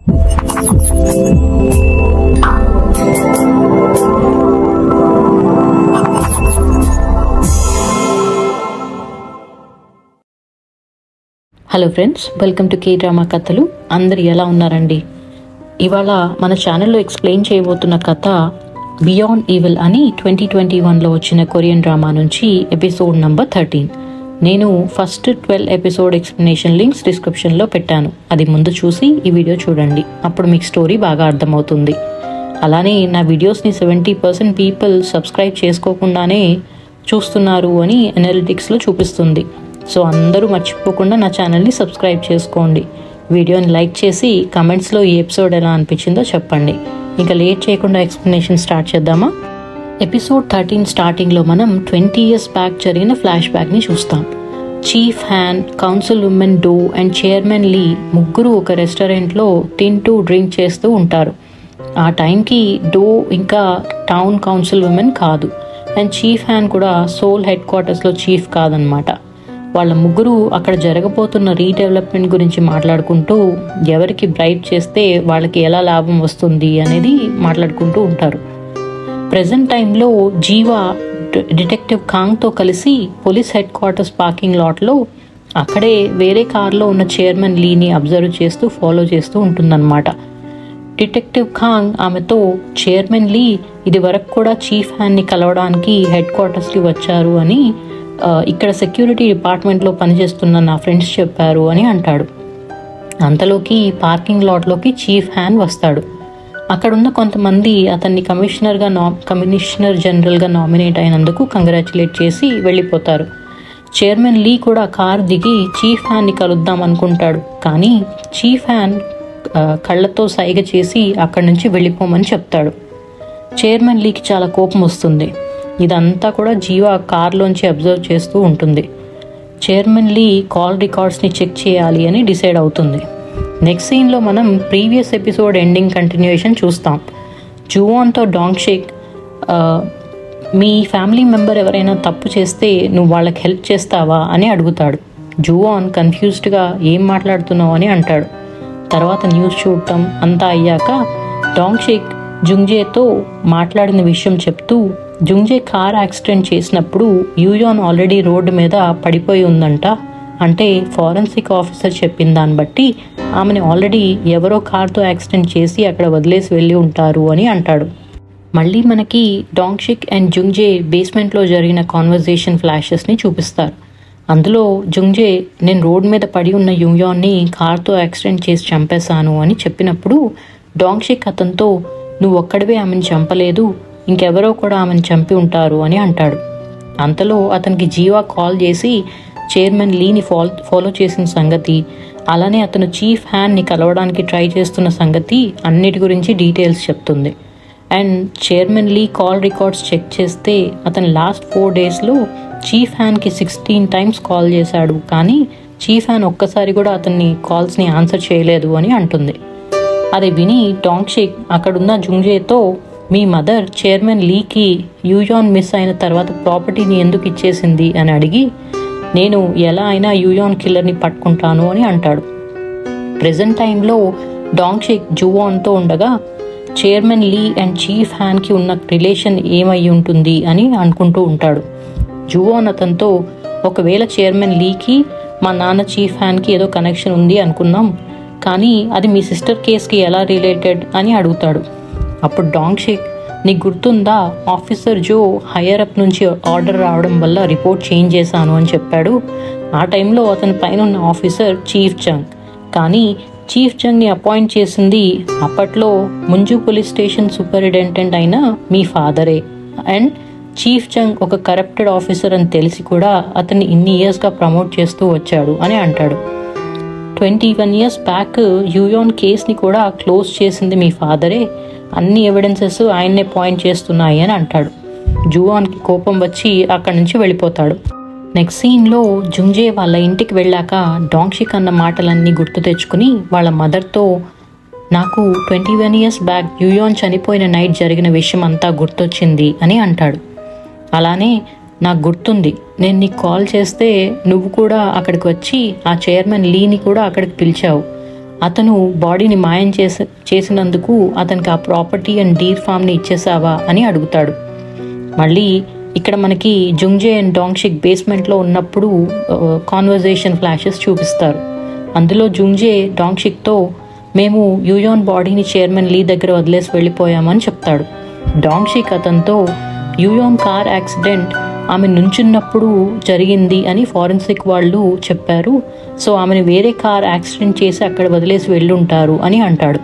Hello friends, welcome to K drama కథలు. అందరు ఎలా ఉన్నారండి? ఇవాళ మన ఛానల్లో ఎక్స్ప్లెయిన్ చేయబోతున్న కథ బియాండ్ ఈవిల్ అని 2021లో వచ్చిన కొరియన్ డ్రామా నుంచి ఎపిసోడ్ నంబర్ 13. నేను ఫస్ట్ 12 ఎపిసోడ్ ఎక్స్ప్లెనేషన్ లింక్స్ డిస్క్రిప్షన్లో పెట్టాను. అది ముందు చూసి ఈ వీడియో చూడండి, అప్పుడు మీకు స్టోరీ బాగా అర్థమవుతుంది. అలానే నా వీడియోస్ని 70% పీపుల్ సబ్స్క్రైబ్ చేసుకోకుండానే చూస్తున్నారు అని అనలిటిక్స్లో చూపిస్తుంది. సో అందరూ మర్చిపోకుండా నా ఛానల్ని సబ్స్క్రైబ్ చేసుకోండి. వీడియోని లైక్ చేసి కమెంట్స్లో ఈ ఎపిసోడ్ ఎలా అనిపించిందో చెప్పండి. ఇంకా లేట్ చేయకుండా ఎక్స్ప్లెనేషన్ స్టార్ట్ చేద్దామా? ఎపిసోడ్ 13 స్టార్టింగ్లో మనం 20 years బ్యాక్ జరిగిన ఫ్లాష్ బ్యాక్ని చూస్తాం. Chief Han, council women Doe and chairman Lee ముగ్గురు ఒక రెస్టారెంట్లో తింటూ డ్రింక్ చేస్తూ ఉంటారు. ఆ టైంకి డో ఇంకా టౌన్ కౌన్సిల్ ఉమెన్ కాదు, అండ్ చీఫ్ హ్యాన్ కూడా సోల్ హెడ్ క్వార్టర్స్లో చీఫ్ కాదనమాట. వాళ్ళ ముగ్గురు అక్కడ జరగబోతున్న రీడెవలప్మెంట్ గురించి మాట్లాడుకుంటూ ఎవరికి బ్రైట్ చేస్తే వాళ్ళకి ఎలా లాభం వస్తుంది అనేది మాట్లాడుకుంటూ ఉంటారు. ప్రెజెంట్ టైంలో జీవా డిటెక్టివ్ కాంగ్తో కలిసి పోలీస్ హెడ్ క్వార్టర్స్ పార్కింగ్ లాట్లో అక్కడే వేరే కార్లో ఉన్న చైర్మన్ లీని అబ్జర్వ్ చేస్తూ ఫాలో చేస్తూ ఉంటుందన్నమాట. డిటెక్టివ్ కాంగ్ ఆమెతో, చైర్మన్ లీ ఇది వరకు కూడా చీఫ్ హ్యాన్ని కలవడానికి హెడ్ క్వార్టర్స్కి వచ్చారు అని ఇక్కడ సెక్యూరిటీ డిపార్ట్మెంట్లో పనిచేస్తున్న నా ఫ్రెండ్స్ చెప్పారు అని అంటాడు. అంతలోకి పార్కింగ్ లాట్లోకి చీఫ్ హ్యాన్ వస్తాడు. అక్కడున్న కొంతమంది అతన్ని కమిషనర్ జనరల్గా నామినేట్ అయినందుకు కంగ్రాచులేట్ చేసి వెళ్ళిపోతారు. చైర్మన్ లీ కూడా కార్ దిగి చీఫ్ హ్యాన్ని కలుద్దాం అనుకుంటాడు. కానీ చీఫ్ హ్యాన్ కళ్ళతో సైగ చేసి అక్కడి నుంచి వెళ్ళిపోమని చెప్తాడు. చైర్మన్ లీకి చాలా కోపం వస్తుంది. ఇదంతా కూడా జీవా కార్లోంచి అబ్జర్వ్ చేస్తూ ఉంటుంది. చైర్మన్ లీ కాల్ రికార్డ్స్ని చెక్ చేయాలి అని డిసైడ్ అవుతుంది. నెక్స్ట్ సీన్లో మనం ప్రీవియస్ ఎపిసోడ్ ఎండింగ్ కంటిన్యూయేషన్ చూస్తాం. జువాన్తో డాంగ్ షేక్, మీ ఫ్యామిలీ మెంబర్ ఎవరైనా తప్పు చేస్తే నువ్వు వాళ్ళకి హెల్ప్ చేస్తావా అని అడుగుతాడు. జువాన్ కన్ఫ్యూజ్డ్గా ఏం మాట్లాడుతున్నావు అని అంటాడు. తర్వాత న్యూస్ చూడటం అంతా అయ్యాక డాంగ్ షేక్ జుంగ్జేతో మాట్లాడిన విషయం చెప్తూ, జుంగ్జే కార్ యాక్సిడెంట్ చేసినప్పుడు యూయాన్ ఆల్రెడీ రోడ్డు మీద పడిపోయి ఉందంట. అంటే ఫారెన్సిక్ ఆఫీసర్ చెప్పిన దాన్ని బట్టి ఆమెను ఆల్రెడీ ఎవరో కార్తో యాక్సిడెంట్ చేసి అక్కడ వదిలేసి వెళ్ళి ఉంటారు అని అంటాడు. మళ్ళీ మనకి డాంగ్ షిక్ అండ్ జుంగ్జే బేస్మెంట్లో జరిగిన కాన్వర్జేషన్ ఫ్లాషెస్ని చూపిస్తారు. అందులో జుంగ్జే, నేను రోడ్ మీద పడి ఉన్న యూయాన్ని కార్తో యాక్సిడెంట్ చేసి చంపేశాను అని చెప్పినప్పుడు డాంగ్ షిక్ అతనితో, నువ్వు ఒక్కడివే ఆమెను చంపలేదు, ఇంకెవరో కూడా ఆమెను చంపి ఉంటారు అని అంటాడు. అంతలో అతనికి జీవా కాల్ చేసి చైర్మన్ లీని ఫాలో చేసిన సంగతి, అలానే అతను చీఫ్ హ్యాన్ని కలవడానికి ట్రై చేస్తున్న సంగతి అన్నిటి గురించి డీటెయిల్స్ చెప్తుంది. And chairman Lee call records check చేస్తే అతను లాస్ట్ 4 daysలో చీఫ్ హ్యాన్కి 16 times కాల్ చేశాడు, కానీ చీఫ్ హ్యాన్ ఒక్కసారి కూడా అతన్ని కాల్స్ని ఆన్సర్ చేయలేదు అని అంటుంది. అది విని డాంగ్ షేక్ అక్కడున్న జుంగ్జేతో, మీ మదర్ చైర్మన్ లీకి యూయాన్ మిస్ అయిన తర్వాత ప్రాపర్టీని ఎందుకు ఇచ్చేసింది అని అడిగి, నేను ఎలా అయినా యూయాన్ కిల్లర్ని పట్టుకుంటాను అని అంటాడు. ప్రెజెంట్ టైంలో డాంగ్ షేక్ జువాన్తో ఉండగా చైర్మన్ లీ అండ్ చీఫ్ హ్యాన్కి ఉన్న రిలేషన్ ఏమై ఉంటుంది అని అనుకుంటూ ఉంటాడు. జువాన్ అతనితో, ఒకవేళ చైర్మన్ లీకి మా నాన్న చీఫ్ హ్యాన్కి ఏదో కనెక్షన్ ఉంది అనుకున్నాం, కానీ అది మీ సిస్టర్ కేస్కి ఎలా రిలేటెడ్ అని అడుగుతాడు. అప్పుడు డాంగ్ షేక్, నీకు గుర్తుందా, ఆఫీసర్ జో హైయర్ అప్ నుంచి ఆర్డర్ రావడం వల్ల రిపోర్ట్ చేంజ్ చేశాను అని చెప్పాడు. ఆ టైంలో అతని పైన ఉన్న ఆఫీసర్ చీఫ్ జంగ్, కానీ చీఫ్ జంగ్ని అపాయింట్ చేసింది అప్పట్లో ముంజు పోలీస్ స్టేషన్ సూపరింటెండెంట్ అయిన మీ ఫాదరే. అండ్ చీఫ్ జంగ్ ఒక కరప్టెడ్ ఆఫీసర్ అని తెలిసి కూడా అతన్ని ఇన్ని ఇయర్స్గా ప్రమోట్ చేస్తూ వచ్చాడు అని అంటాడు. 21 years బ్యాక్ యూయాన్ కేస్ని కూడా క్లోజ్ చేసింది మీ ఫాదరే, అన్ని ఎవిడెన్సెస్ ఆయన్నే పాయింట్ చేస్తున్నాయి అని అంటాడు. జువాన్కి కోపం వచ్చి అక్కడి నుంచి వెళ్ళిపోతాడు. నెక్స్ట్ సీన్లో జుంగ్జే వాళ్ళ ఇంటికి వెళ్ళాక డాంగ్ షిక్ అన్న మాటలన్నీ గుర్తు తెచ్చుకుని వాళ్ళ మదర్తో, నాకు 21 years బ్యాక్ యూయాన్ చనిపోయిన నైట్ జరిగిన విషయం అంతా గుర్తొచ్చింది అని అంటాడు. అలానే నాకు గుర్తుంది, నేను నీకు కాల్ చేస్తే నువ్వు కూడా అక్కడికి వచ్చి ఆ చైర్మన్ లీని కూడా అక్కడికి పిలిచావు. అతను బాడీని మాయం చేసినందుకు అతనికి ఆ ప్రాపర్టీ అండ్ డీర్ ఫామ్ని ఇచ్చేసావా అని అడుగుతాడు. మళ్ళీ ఇక్కడ మనకి జుంగ్జే అండ్ డాంగ్షిక్ బేస్మెంట్లో ఉన్నప్పుడు కాన్వర్జేషన్ ఫ్లాషెస్ చూపిస్తారు. అందులో జుంగ్జే డాంగ్షిక్తో మేము యూయాన్ బాడీని చైర్మన్ లీ దగ్గర వదిలేసి వెళ్ళిపోయామని చెప్తాడు. డాంగ్షిక్ అతనితో యూయాన్ కార్ యాక్సిడెంట్ ఆమె నుంచున్నప్పుడు జరిగింది అని ఫారెన్సిక్ వాళ్ళు చెప్పారు, సో ఆమెను వేరే కార్ యాక్సిడెంట్ చేసి అక్కడ వదిలేసి వెళ్ళుంటారు అని అంటాడు.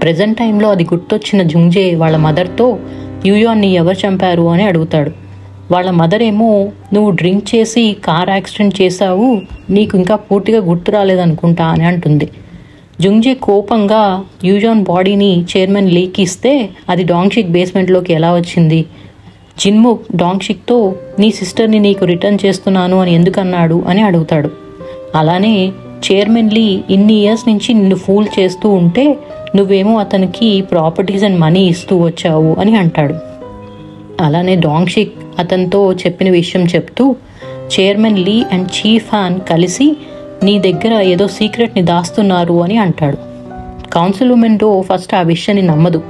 ప్రెజెంట్ టైంలో అది గుర్తొచ్చిన జుంగ్జే వాళ్ళ మదర్తో యూయాన్ని ఎవరు చంపారు అని అడుగుతాడు. వాళ్ళ మదర్ ఏమో నువ్వు డ్రింక్ చేసి కార్ యాక్సిడెంట్ చేశావు, నీకు ఇంకా పూర్తిగా గుర్తు రాలేదనుకుంటా అని అంటుంది. జుంగ్జే కోపంగా యూయాన్ బాడీని చైర్మన్ లీకి ఇస్తే అది డాంగ్షిక్ బేస్మెంట్లోకి ఎలా వచ్చింది, జిన్ముక్ డాంగ్షిక్తో నీ సిస్టర్ని నీకు రిటర్న్ చేస్తున్నాను అని ఎందుకన్నాడు అని అడుగుతాడు. అలానే చైర్మన్ లీ ఇన్ని ఇయర్స్ నుంచి నిన్ను ఫూల్ చేస్తూ ఉంటే నువ్వేమో అతనికి ప్రాపర్టీస్ అండ్ మనీ ఇస్తూ వచ్చావు అని అంటాడు. అలానే డాంగ్షిక్ అతనితో చెప్పిన విషయం చెప్తూ చైర్మన్ లీ అండ్ చీఫ్ హాన్ కలిసి నీ దగ్గర ఏదో సీక్రెట్ని దాస్తున్నారు అని అంటాడు. కౌన్సిల్ ఉమెన్ డో ఫస్ట్ ఆ విషయాన్ని నమ్మదు.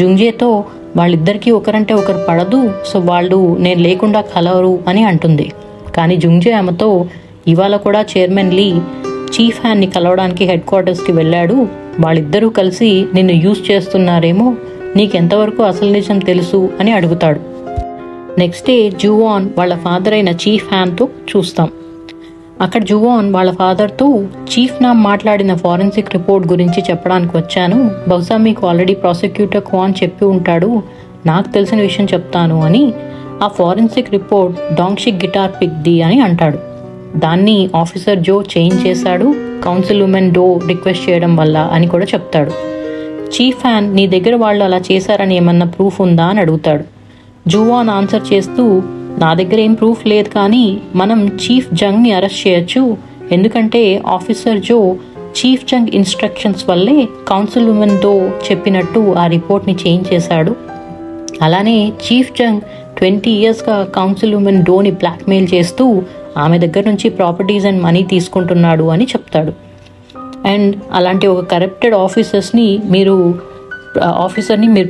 జుంగ్జేతో వాళ్ళిద్దరికీ ఒకరంటే ఒకరు పడదు, సో వాళ్ళు నేను లేకుండా కలవరు అని అంటుంది. కానీ జుంగ్జే ఆమెతో ఇవాళ కూడా చైర్మన్ లీ చీఫ్ హ్యాన్ని కలవడానికి హెడ్ క్వార్టర్స్కి వెళ్ళాడు, వాళ్ళిద్దరూ కలిసి నిన్ను యూజ్ చేస్తున్నారేమో, నీకెంతవరకు అసలు నిజం తెలుసు అని అడుగుతాడు. నెక్స్ట్ డే జువాన్ వాళ్ళ ఫాదర్ అయిన చీఫ్ హ్యాన్తో చూస్తాం. అక్కడ జువాన్ వాళ్ళ ఫాదర్తో చీఫ్ నామ్ మాట్లాడిన ఫారెన్సిక్ రిపోర్ట్ గురించి చెప్పడానికి వచ్చాను, బహుశా మీకు ఆల్రెడీ ప్రాసిక్యూటర్ క్వాన్ చెప్పి ఉంటాడు, నాకు తెలిసిన విషయం చెప్తాను అని ఆ ఫారెన్సిక్ రిపోర్ట్ డాంగ్షిక్ గిటార్ పిక్ది అని అంటాడు. దాన్ని ఆఫీసర్ జో చేంజ్ చేశాడు కౌన్సిల్ ఉమెన్ డో రిక్వెస్ట్ చేయడం వల్ల అని కూడా చెప్తాడు. చీఫ్ హ్యాన్ నీ దగ్గర వాళ్ళు అలా చేశారని ఏమన్నా ప్రూఫ్ ఉందా అని అడుగుతాడు. జువాన్ ఆన్సర్ చేస్తూ నా దగ్గర ఏం ప్రూఫ్ లేదు, కానీ మనం చీఫ్ జంగ్ని అరెస్ట్ చేయొచ్చు, ఎందుకంటే ఆఫీసర్ జో చీఫ్ జంగ్ ఇన్స్ట్రక్షన్స్ వల్లే కౌన్సిల్ ఉమెన్ డో చెప్పినట్టు ఆ రిపోర్ట్ని చేంజ్ చేశాడు. అలానే చీఫ్ జంగ్ 20 ఇయర్స్గా కౌన్సిల్ ఉమెన్ డోని బ్లాక్మెయిల్ చేస్తూ ఆమె దగ్గర నుంచి ప్రాపర్టీస్ అండ్ మనీ తీసుకుంటున్నాడు అని చెప్తాడు. అండ్ అలాంటి ఒక కరప్టెడ్ ఆఫీసర్ని మీరు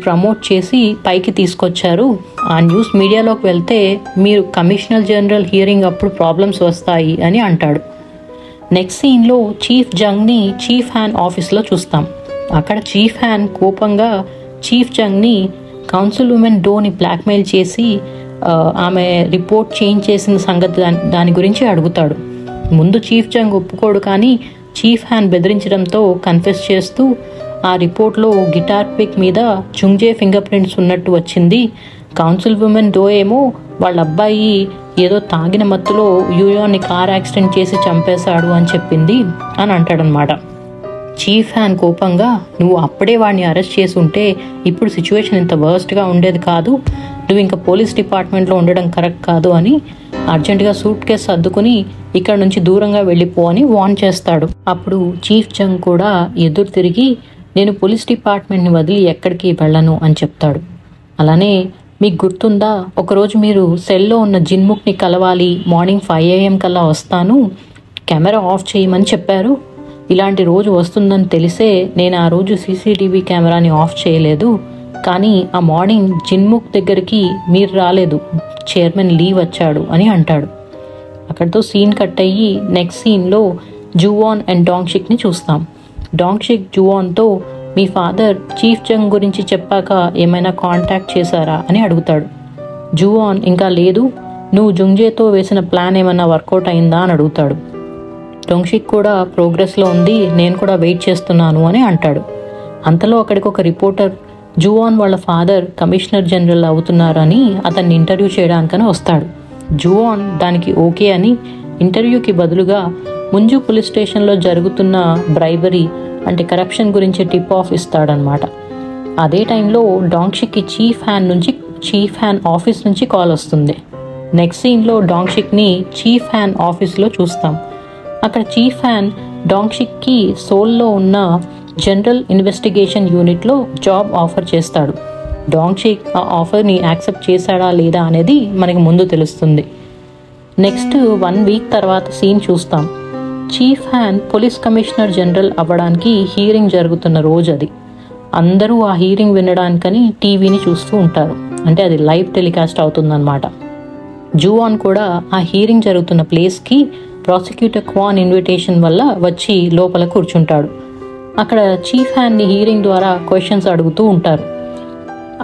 ప్రమోట్ చేసి పైకి తీసుకొచ్చారు, ఆ న్యూస్ మీడియాలోకి వెళ్తే మీరు కమిషనర్ జనరల్ హియరింగ్ అప్పుడు ప్రాబ్లమ్స్ వస్తాయి అని అంటాడు. నెక్స్ట్ సీన్లో చీఫ్ జంగ్ని చీఫ్ హ్యాన్ ఆఫీస్లో చూస్తాం. అక్కడ చీఫ్ హ్యాన్ కోపంగా చీఫ్ జంగ్ని కౌన్సిల్ ఉమెన్ డోని బ్లాక్మెయిల్ చేసి ఆమె రిపోర్ట్ చేంజ్ చేసిన సంగతి దాని గురించి అడుగుతాడు. ముందు చీఫ్ జంగ్ ఒప్పుకోడు, కానీ చీఫ్ హ్యాన్ బెదిరించడంతో కన్ఫెస్ చేస్తూ ఆ రిపోర్ట్లో గిటార్ పిక్ మీద జుంగ్జే ఫింగర్ ప్రింట్స్ ఉన్నట్టు వచ్చింది, కౌన్సిల్ ఉమెన్ డో ఏమో వాళ్ళ అబ్బాయి ఏదో తాగిన మత్తులో యూయాన్ని కార్ యాక్సిడెంట్ చేసి చంపేశాడు అని చెప్పింది అని అంటాడనమాట. చీఫ్ హ్యాన్ కోపంగా నువ్వు అప్పుడే వాడిని అరెస్ట్ చేసి ఉంటే ఇప్పుడు సిచ్యువేషన్ ఇంత వర్స్ట్గా ఉండేది కాదు, నువ్వు ఇంకా పోలీస్ డిపార్ట్మెంట్లో ఉండడం కరెక్ట్ కాదు అని అర్జెంటుగా సూట్ కేసు సర్దుకుని ఇక్కడ నుంచి దూరంగా వెళ్ళిపో అని వార్న్ చేస్తాడు. అప్పుడు చీఫ్ జంగ్ కూడా ఎదురు తిరిగి నేను పోలీస్ డిపార్ట్మెంట్ని వదిలి ఎక్కడికి వెళ్ళను అని చెప్తాడు. అలానే మీకు గుర్తుందా, ఒకరోజు మీరు సెల్లో ఉన్న జిన్ముక్ని కలవాలి, మార్నింగ్ 5 AM కల్లా వస్తాను, కెమెరా ఆఫ్ చేయమని చెప్పారు, ఇలాంటి రోజు వస్తుందని తెలిసే నేను ఆ రోజు సీసీటీవీ కెమెరాని ఆఫ్ చేయలేదు, కానీ ఆ మార్నింగ్ జిన్ముక్ దగ్గరికి మీరు రాలేదు, చైర్మన్ లీ వచ్చాడు అని అంటాడు. అక్కడితో సీన్ కట్ అయ్యి నెక్స్ట్ సీన్లో జువాన్ అండ్ డాంగ్షిక్ని చూస్తాం. డాంగ్షిక్ జువాన్తో మీ ఫాదర్ చీఫ్ జంగ్ గురించి చెప్పాక ఏమైనా కాంటాక్ట్ చేశారా అని అడుగుతాడు. జువాన్ ఇంకా లేదు, నువ్వు జుంగ్జేతో వేసిన ప్లాన్ ఏమైనా వర్కౌట్ అయిందా అని అడుగుతాడు. డాంగ్షిక్ కూడా ప్రోగ్రెస్లో ఉంది, నేను కూడా వెయిట్ చేస్తున్నాను అని అంటాడు. అంతలో అక్కడికి ఒక రిపోర్టర్ జువాన్ వాళ్ళ ఫాదర్ కమిషనర్ జనరల్ అవుతున్నారని అతన్ని ఇంటర్వ్యూ చేయడానికని వస్తాడు. జువాన్ దానికి ఓకే అని ఇంటర్వ్యూకి బదులుగా ముంజు పోలీస్ స్టేషన్లో జరుగుతున్న బ్రైబరీ అంటే కరప్షన్ గురించి టిప్ ఆఫ్ ఇస్తాడనమాట. అదే టైంలో డాంగ్షిక్కి చీఫ్ హ్యాన్ ఆఫీస్ నుంచి కాల్ వస్తుంది. నెక్స్ట్ సీన్లో డాంగ్షిక్ని చీఫ్ హ్యాన్ ఆఫీస్లో చూస్తాం. అక్కడ చీఫ్ హ్యాన్ డాంగ్షిక్కి సోల్లో ఉన్న జనరల్ ఇన్వెస్టిగేషన్ యూనిట్లో జాబ్ ఆఫర్ చేస్తాడు. డాంగ్షిక్ ఆ ఆఫర్ని యాక్సెప్ట్ చేశాడా లేదా అనేది మనకి ముందు తెలుస్తుంది. నెక్స్ట్ 1 వీక్ తర్వాత సీన్ చూస్తాం. చీఫ్ హ్యాన్ పోలీస్ కమిషనర్ జనరల్ అవ్వడానికి హీరింగ్ జరుగుతున్న రోజు అది. అందరూ ఆ హీరింగ్ వినడానికని టీవీని చూస్తూ ఉంటారు. అంటే అది లైవ్ టెలికాస్ట్ అవుతుందన్నమాట. జూవాన్ కూడా ఆ హీరింగ్ జరుగుతున్న ప్లేస్కి ప్రాసిక్యూటర్ క్వాన్ ఇన్విటేషన్ వల్ల వచ్చి లోపల కూర్చుంటాడు. అక్కడ చీఫ్ హ్యాన్ని హీరింగ్ ద్వారా క్వశ్చన్స్ అడుగుతూ ఉంటారు.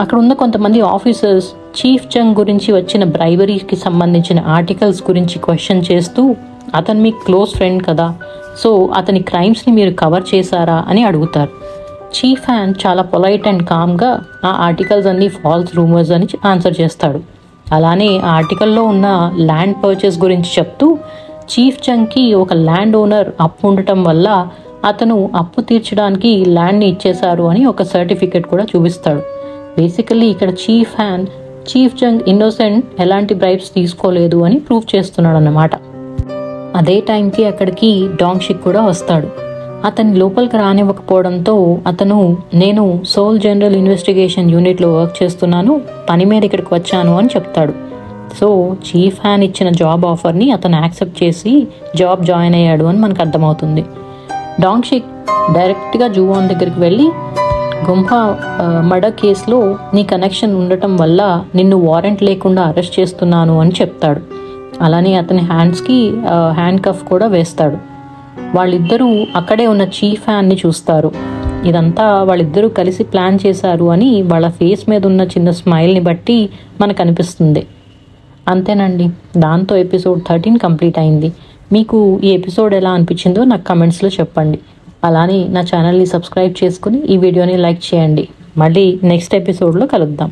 అక్కడ ఉన్న కొంతమంది ఆఫీసర్స్ చీఫ్ జంగ్ గురించి వచ్చిన బ్రైబరీకి సంబంధించిన ఆర్టికల్స్ గురించి క్వశ్చన్ చేస్తూ, అతను మీకు క్లోజ్ ఫ్రెండ్ కదా, సో అతని క్రైమ్స్ని మీరు కవర్ చేశారా అని అడుగుతారు. చీఫ్ హ్యాన్ చాలా పొలైట్ అండ్ కామ్గా ఆ ఆర్టికల్స్ అన్నీ ఫాల్స్ రూమర్స్ అని ఆన్సర్ చేస్తాడు. అలానే ఆ ఆర్టికల్లో ఉన్న ల్యాండ్ పర్చేస్ గురించి చెప్తూ, చీఫ్ జంగ్కి ఒక ల్యాండ్ ఓనర్ అప్పు ఉండటం వల్ల అతను అప్పు తీర్చడానికి ల్యాండ్ని ఇచ్చేశారు అని ఒక సర్టిఫికెట్ కూడా చూపిస్తాడు. బేసికల్లీ ఇక్కడ చీఫ్ హ్యాన్ చీఫ్ జంగ్ ఇన్నోసెంట్, ఎలాంటి బ్రైబ్స్ తీసుకోలేదు అని ప్రూవ్ చేస్తున్నాడు అన్నమాట. అదే టైంకి అక్కడికి డాంగ్ షిక్ కూడా వస్తాడు. అతన్ని లోపలికి రానివ్వకపోవడంతో అతను, నేను సోల్ జనరల్ ఇన్వెస్టిగేషన్ యూనిట్లో వర్క్ చేస్తున్నాను, పని మీద ఇక్కడికి వచ్చాను అని చెప్తాడు. సో చీఫ్ హ్యాన్ ఇచ్చిన జాబ్ ఆఫర్ని అతను యాక్సెప్ట్ చేసి జాబ్ జాయిన్ అయ్యాడు అని మనకు అర్థమవుతుంది. డాంగ్ షిక్ డైరెక్ట్గా జూవాన్ దగ్గరికి వెళ్ళి, గుంఫా మర్డర్ కేసులో నీ కనెక్షన్ ఉండటం వల్ల నిన్ను వారెంట్ లేకుండా అరెస్ట్ చేస్తున్నాను అని చెప్తాడు. అలానే అతని హ్యాండ్స్కి హ్యాండ్ కఫ్ కూడా వేస్తాడు. వాళ్ళిద్దరూ అక్కడే ఉన్న చీఫ్ హ్యాన్ని చూస్తారు. ఇదంతా వాళ్ళిద్దరూ కలిసి ప్లాన్ చేశారు అని వాళ్ళ ఫేస్ మీద ఉన్న చిన్న స్మైల్ని బట్టి మనకు అనిపిస్తుంది. అంతేనండి, దాంతో ఎపిసోడ్ 13 కంప్లీట్ అయింది. మీకు ఈ ఎపిసోడ్ ఎలా అనిపించిందో నాకు కమెంట్స్లో చెప్పండి. అలానే నా ఛానల్ని సబ్స్క్రైబ్ చేసుకుని ఈ వీడియోని లైక్ చేయండి. మళ్ళీ నెక్స్ట్ ఎపిసోడ్లో కలుద్దాం.